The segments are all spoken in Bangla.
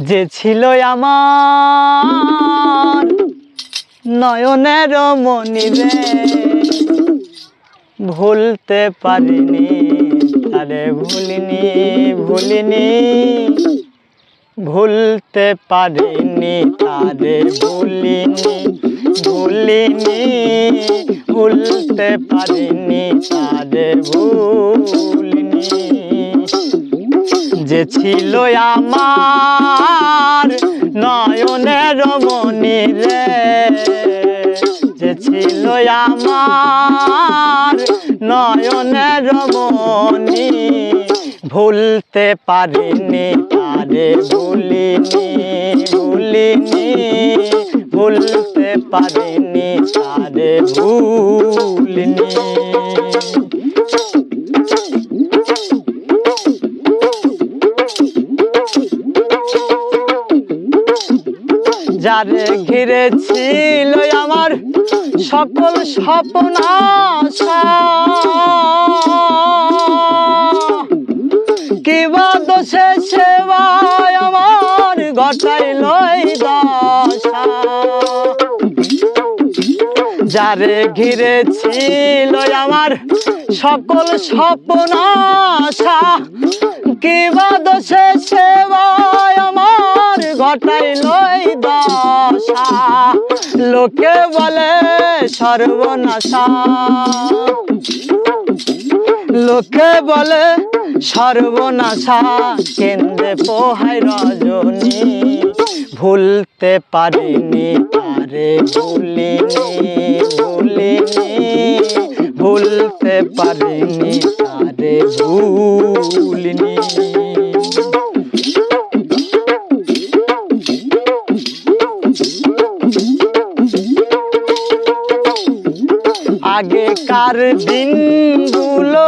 যে ছিল আমার নয়নের মনি রে, ভুলতে পারিনি তারে ভুলিনি ভুলিনি, ভুলতে পারিনি তারে ভুলিনি ভুলিনি, ভুলতে পারিনি তারে ভুলিনি। যে ছিল আমার নয়নের মনি রে, যে ছিল আমার নয়নের মনি, ভুলতে পারিনি তারে ভুলিনি ভুলিনি, ভুলতে পারিনি তারে ভুলিনি। যারে ঘিরে ছিল আমার সকল স্বপ্ন আশা, কিবা দোষে সেবায় আমার ঘটাইল দশা। যারে ঘিরে ছিল আমার সকল স্বপ্ন আশা, কিবা দোষে সেবায় আমার ঘটাইল দশা। লোকে বলে সর্বনাশা, লোকে বলে সর্বনাশা, কেন্দ্রে পোহায় রজনী, ভুলতে পারিনি তারে ভুলিনি ভুলিনি, ভুলতে পারিনি তারে ভুলিনি। আগেকার দিনগুলো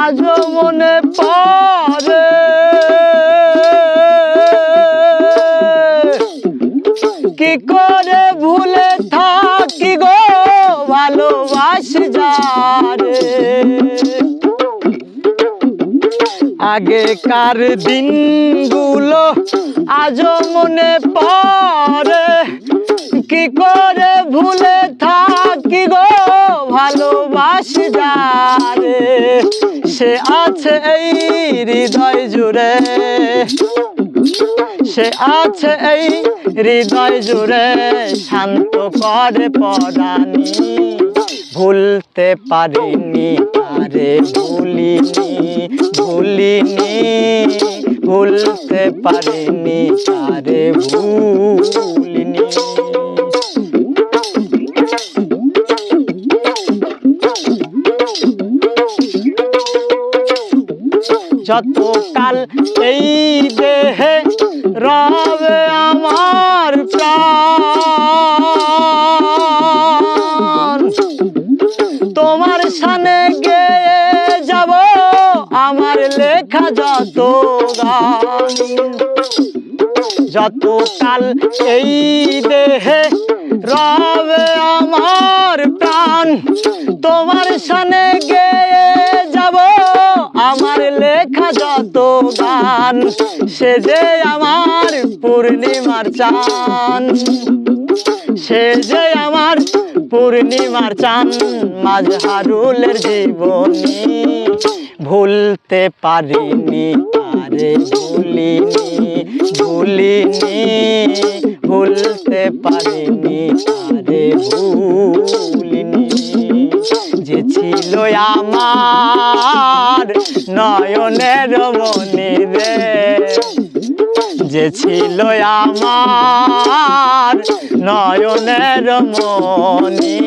আজও মনে পড়ে, কি করে ভুলে থাকি গো ভালোবাসি যারে। আগেকার দিনগুলো আজও মনে পড়ে, কি করে ভুলে থাকি গো ভালোবাসি যারে। সে আছে এই হৃদয় জুড়ে, সে আছে এই হৃদয় জুড়ে, শান্ত করে পরাণী, ভুলতে পারিনি তারে ভুলিনি ভুলিনি, ভুলতে পারিনি তারে ভুলিনি। যতকাল এই দেহে রবে আমার প্রাণ, তোমার সানে গেয়ে যাব আমার লেখা যত গান। যতকাল এই দেহে রবে আমার প্রাণ, তোমার সানে গেয়ে যাব আমার লেখা যত গান। সে যে আমার পূর্ণিমার চাঁদ, সে যে আমার পূর্ণিমার চাঁদ, মাজহারুলের জীবনী, ভুলতে পারিনি তারে ভুলিনি ভুলিনি, ভুলতে পারিনি তারে ভুলিনি। যে ছিল আমার নয়নের মনি রে, যে ছিল আমার নয়নের মনি,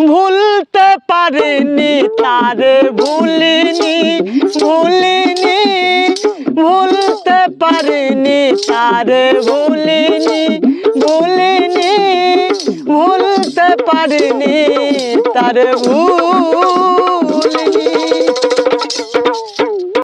ভুলতে পারিনি তারে ভুলিনি ভুলিনি, ভুলতে পারিনি তারে ভুলিনি ভুলিনি, ভুলতে পারিনি তারে ভুলিনি।